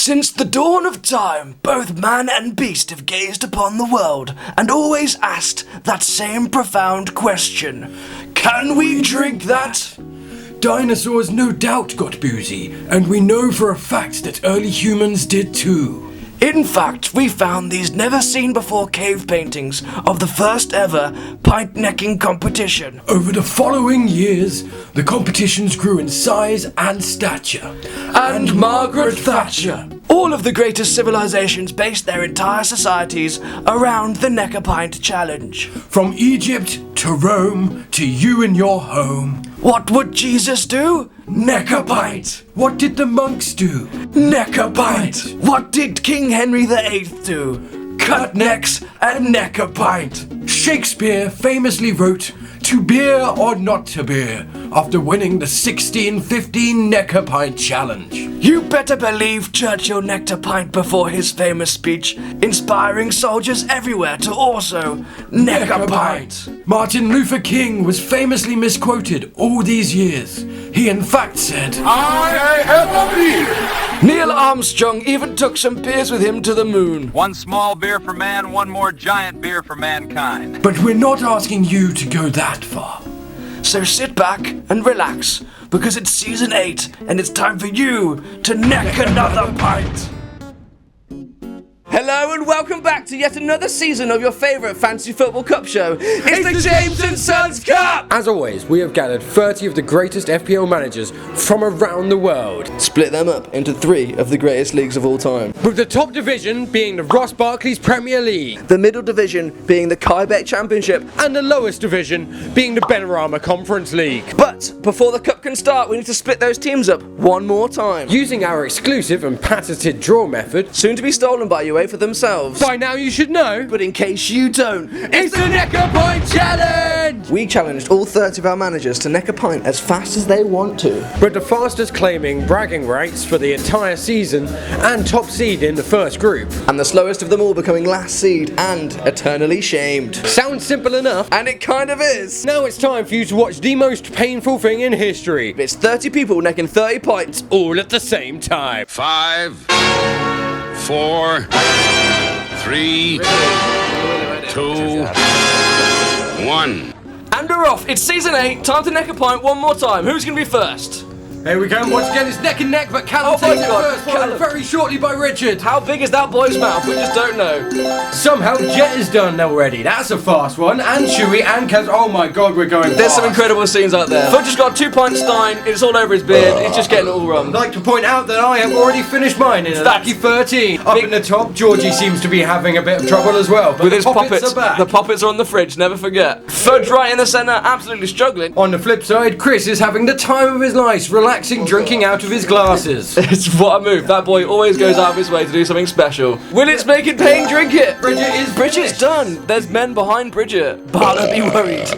Since the dawn of time, both man and beast have gazed upon the world and always asked that same profound question. Can we drink that? Dinosaurs no doubt got boozy, and we know for a fact that early humans did too. In fact, we found these never-seen-before cave paintings of the first ever pint necking competition. Over the following years, the competitions grew in size and stature. And Margaret Thatcher. All of the greatest civilizations based their entire societies around the Neck a Pint challenge. From Egypt to Rome to you and your home. What would Jesus do? Neck a pint. What did the monks do? Neck a pint. What did King Henry VIII do? Cut necks and neck a pint. Shakespeare famously wrote, "To beer or not to beer," after winning the 1615 Neck a Pint challenge. You better believe Churchill necked a pint before his famous speech, inspiring soldiers everywhere to also neck a pint. Martin Luther King was famously misquoted all these years. He in fact said, "I have a beer." Neil Armstrong even took some beers with him to the moon. One small beer for man, one more giant beer for mankind. But we're not asking you to go that far. So sit back and relax, because it's season 8 and it's time for you to neck another pint. Hello and welcome back to yet another season of your favourite fantasy football cup show. It's the James Son Cup! As always, we have gathered 30 of the greatest FPL managers from around the world. Split them up into 3 of the greatest leagues of all time. With the top division being the Ross Barclays Premier League. The middle division being the Kai Bet Championship. And the lowest division being the Benrahma Conference League. But before the cup can start, we need to split those teams up one more time. Using our exclusive and patented draw method. Soon to be stolen by UEFA for themselves. By now you should know. But in case you don't, it's the Neck a Pint Challenge! We challenged all 30 of our managers to neck a pint as fast as they want to. With the fastest claiming bragging rights for the entire season and top seed in the first group. And the slowest of them all becoming last seed and eternally shamed. Sounds simple enough. And it kind of is. Now it's time for you to watch the most painful thing in history. It's 30 people necking 30 pints all at the same time. 5, 4, 3, 2, 1. And we're off. It's season 8. Time to neck a pint one more time. Who's going to be first? Here we go, once again it's neck and neck, but Callum takes it first, followed very shortly by Richard. How big is that boy's mouth? We just don't know. Somehow Jet is done already, that's a fast one, and Chewy and Kaz, oh my god, we're going There's fast. some incredible scenes out there. Fudge has got 2 pint stein, it's all over his beard, he's just getting it all wrong. I'd like to point out that I have already finished mine in a lucky 13. Up in the top, Georgie seems to be having a bit of trouble as well, but with his poppets are back. The poppets are on the fridge, never forget. Fudge right in the centre, absolutely struggling. On the flip side, Chris is having the time of his life, relaxing, drinking out of his glasses. It's what a move. That boy always goes out of his way to do something special. Will it's making Payne drink it? Bridget's done. There's men behind Bridget. But don't be worried.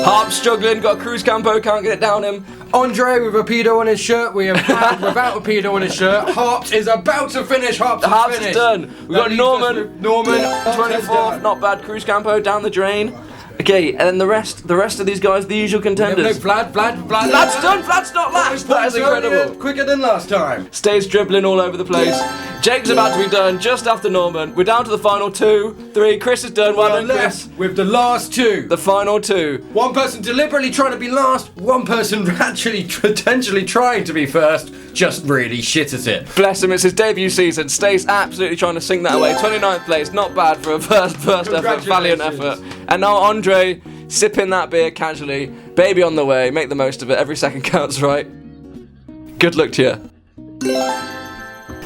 Harp's struggling, got a cruise campo, can't get it down him. Andre with a pedo on his shirt. We have Vlad without a pedo on his shirt. Harps is about to finish. Harps is done. We've got Norman 24th, not bad. Cruise campo down the drain. Okay, and then the rest of these guys, the usual contenders. Vlad. Vlad's done. Vlad's not last. That is incredible. Quicker than last time. Stays dribbling all over the place. Jake's about to be done just after Norman. We're down to the final 2, 3. Chris is done. Well done, Chris. With the last 2. The final 2. One person deliberately trying to be last. One person actually potentially trying to be first. Just really shit at it. Bless him. It's his debut season. Stays absolutely trying to sing that away. 29th place. Not bad for a first effort. Valiant effort. And now Andre sipping that beer casually. Baby on the way. Make the most of it. Every second counts, right? Good luck to you.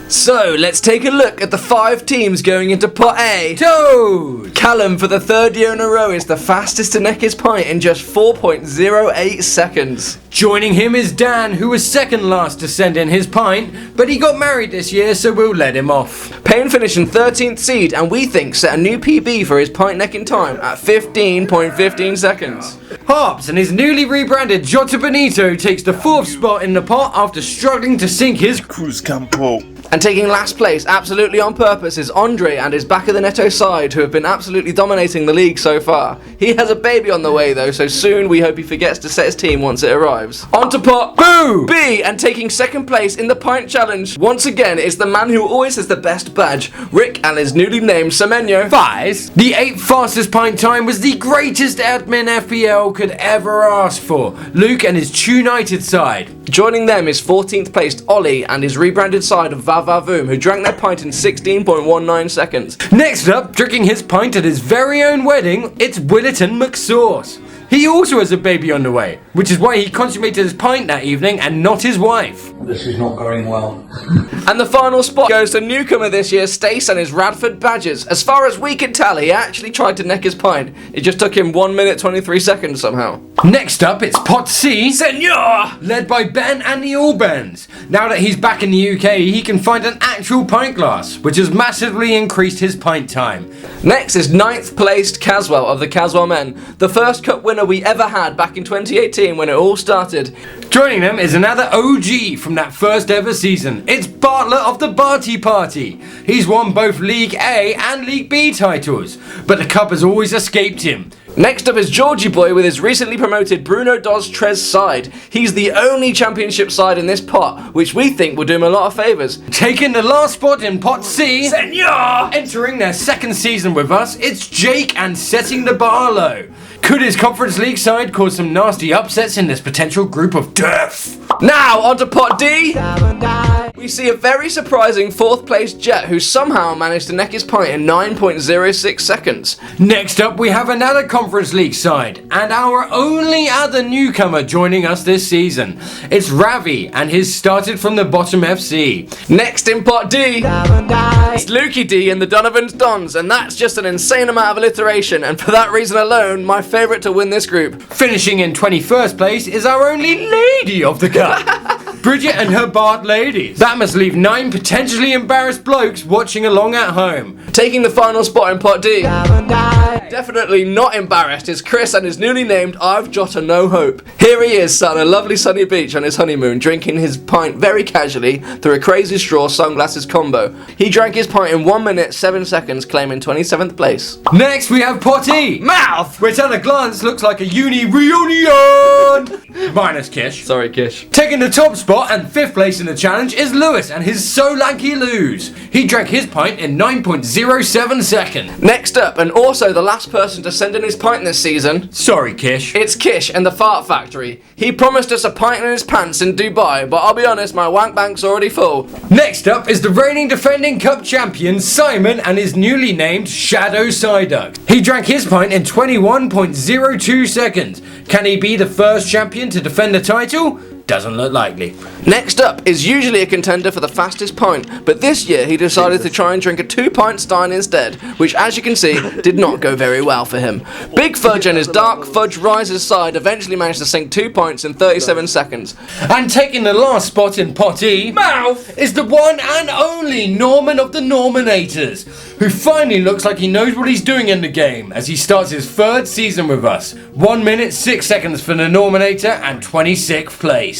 So, let's take a look at the 5 teams going into Pot A. Toad! Callum, for the 3rd year in a row, is the fastest to neck his pint in just 4.08 seconds. Joining him is Dan, who was second last to send in his pint, but he got married this year, so we'll let him off. Payne finished in 13th seed, and we think set a new PB for his pint necking time at 15.15 seconds. Harps and his newly rebranded Jota Benito takes the 4th spot in the pot after struggling to sink his Cruise Campo. And taking last place, absolutely on purpose, is Andre and his back of the netto side, who have been absolutely dominating the league so far. He has a baby on the way though, so soon we hope he forgets to set his team once it arrives. On to pot Boo! B, and taking second place in the Pint Challenge, once again, is the man who always has the best badge, Rick and his newly named Semenyo. Fies. The 8th fastest pint time was the greatest admin FPL could ever ask for. Luke and his United side. Joining them is 14th placed Ollie and his rebranded side of Vavavoom, who drank their pint in 16.19 seconds. Next up, drinking his pint at his very own wedding, it's Willerton McSauce. He also has a baby on the way, which is why he consummated his pint that evening and not his wife. This is not going well. And the final spot goes to newcomer this year, Stace and his Radford Badgers. As far as we can tell, he actually tried to neck his pint. It just took him 1 minute 23 seconds somehow. Next up, it's Pot C, Senor! led by Ben and the Albans. Now that he's back in the UK, he can find an actual pint glass, which has massively increased his pint time. Next is 9th placed Caswell of the Caswell Men, the first cup winner we ever had back in 2018 when it all started. Joining them is another OG from that first ever season. It's Bartlett of the Barty Party. He's won both League A and League B titles, but the cup has always escaped him. Next up is Georgie Boy with his recently promoted Bruno Dos Tres side. He's the only championship side in this pot, which we think will do him a lot of favours. Taking the last spot in Pot C, Senor! entering their second season with us, it's Jake and setting the bar low. Could his Conference League side cause some nasty upsets in this potential group of death? Now on to pot D. We see a very surprising 4th placed Jet who somehow managed to neck his pint in 9.06 seconds. Next up, we have another Conference League side, and our only other newcomer joining us this season. It's Ravi, and his started from the bottom FC. Next in pot D, it's Lukey D and the Donovan's Dons, and that's just an insane amount of alliteration, and for that reason alone, my favourite to win this group. Finishing in 21st place is our only lady of the cup, Bridget and her Bart ladies. That must leave 9 potentially embarrassed blokes watching along at home. Taking the final spot in pot D, definitely not embarrassed, is Chris and his newly named I've Jota No Hope. Here he is sat on a lovely sunny beach on his honeymoon, drinking his pint very casually through a crazy straw sunglasses combo. He drank his pint in 1 minute 7 seconds, claiming 27th place. Next we have Pot E, Mouth! which at a glance looks like a uni reunion! Minus Kish. Sorry, Kish. Taking the top spot and 5th place in the challenge is Lewis and his So Lanky Lose. He drank his pint in 9.07 seconds. Next up, and also the last person to send in his pint this season, Sorry, Kish. it's Kish and the Fart Factory. He promised us a pint in his pants in Dubai, but I'll be honest, my wank bank's already full. Next up is the reigning defending cup champion Simon and his newly named Shadow Psyduck. He drank his pint in 21.02 seconds. Can he be the first champion to defend the title? Doesn't look likely. Next up is usually a contender for the fastest pint, but this year he decided to try and drink a 2-pint Stein instead, which as you can see, did not go very well for him. Big Fudge and his Dark Fudge Rises side eventually managed to sink 2 pints in 37 seconds. And taking the last spot in Pot E, Mouth! is the one and only Norman of the Normanators, who finally looks like he knows what he's doing in the game as he starts his 3rd season with us. 1 minute 6 seconds for the Norminator and 26th place.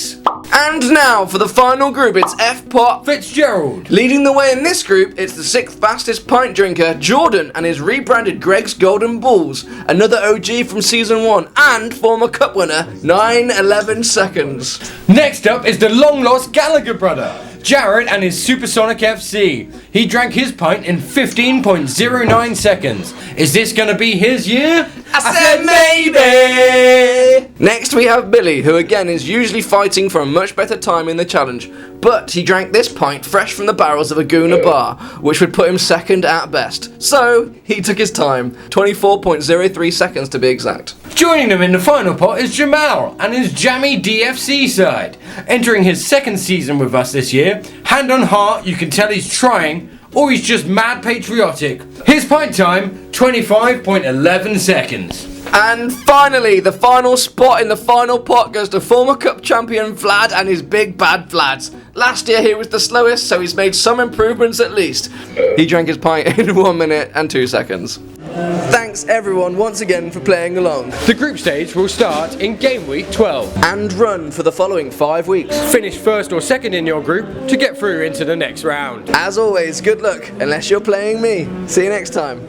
And now for the final group, it's F-Pot. Fitzgerald. Leading the way in this group, it's the 6th fastest pint drinker, Jordan, and his rebranded Greg's Golden Bulls, another OG from season 1 and former cup winner, 9.11 seconds. Next up is the long lost Gallagher brother, Jared and his Supersonic FC. He drank his pint in 15.09 seconds. Is this gonna be his year? I said maybe! Next we have Billy, who again is usually fighting for a much better time in the challenge, but he drank this pint fresh from the barrels of a Guna bar, which would put him second at best. So, he took his time, 24.03 seconds to be exact. Joining them in the final pot is Jamal and his jammy DFC side. Entering his 2nd season with us this year, hand on heart you can tell he's trying, or he's just mad patriotic. His pint time, 25.11 seconds. And finally, the final spot in the final pot goes to former cup champion Vlad and his big bad Vlads. Last year he was the slowest, so he's made some improvements at least. He drank his pint in 1 minute and 2 seconds. Thanks everyone once again for playing along. The group stage will start in game week 12. And run for the following 5 weeks. Finish first or second in your group to get through into the next round. As always, good luck, unless you're playing me. See you next time.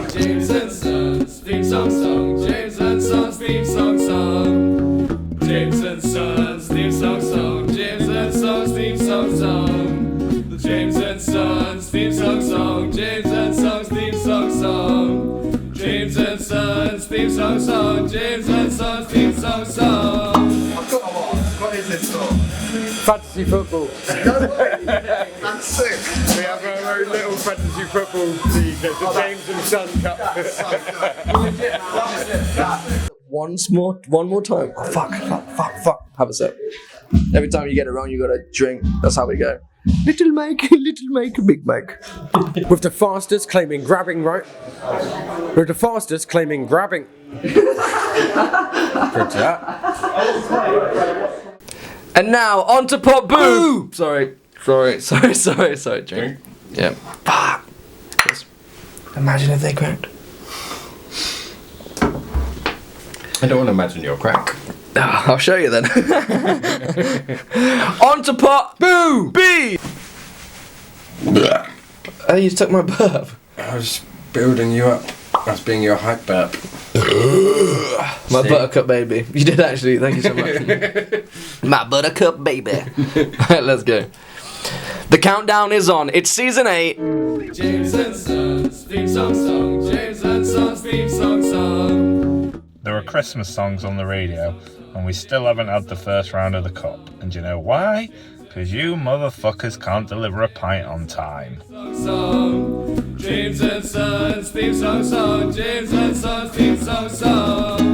James and Sons theme song. James and Sons theme song. James and Sons theme song. James and Sons theme song. The James and Sons theme song. James and Sons theme song. James and Sons theme song. James and Sons theme song. What is this for? Fantasy football. That's sick. We have our own little fantasy football league, the James and Son Cup. One more time. Oh, fuck. Have a sip. Every time you get it wrong, you gotta drink. That's how we go. Little Mike, big Mike. With the fastest claiming grabbing right. With the fastest claiming grabbing. And now on to Pop Boo. Sorry. Drink. Yeah. Fuck. Imagine if they cracked. I don't want to imagine your crack. I'll show you then. On to Pot Boo B. Oh, you took my burp. I was building you up. I was being your hype burp. My buttercup baby. You did actually. Thank you so much. My buttercup baby. Alright, let's go. The countdown is on. It's season 8. James and Sons theme song. James and Sons theme song. There are Christmas songs on the radio, and we still haven't had the first round of the cup. And you know why? Because you motherfuckers can't deliver a pint on time. James and Sons theme song. James and Sons theme song.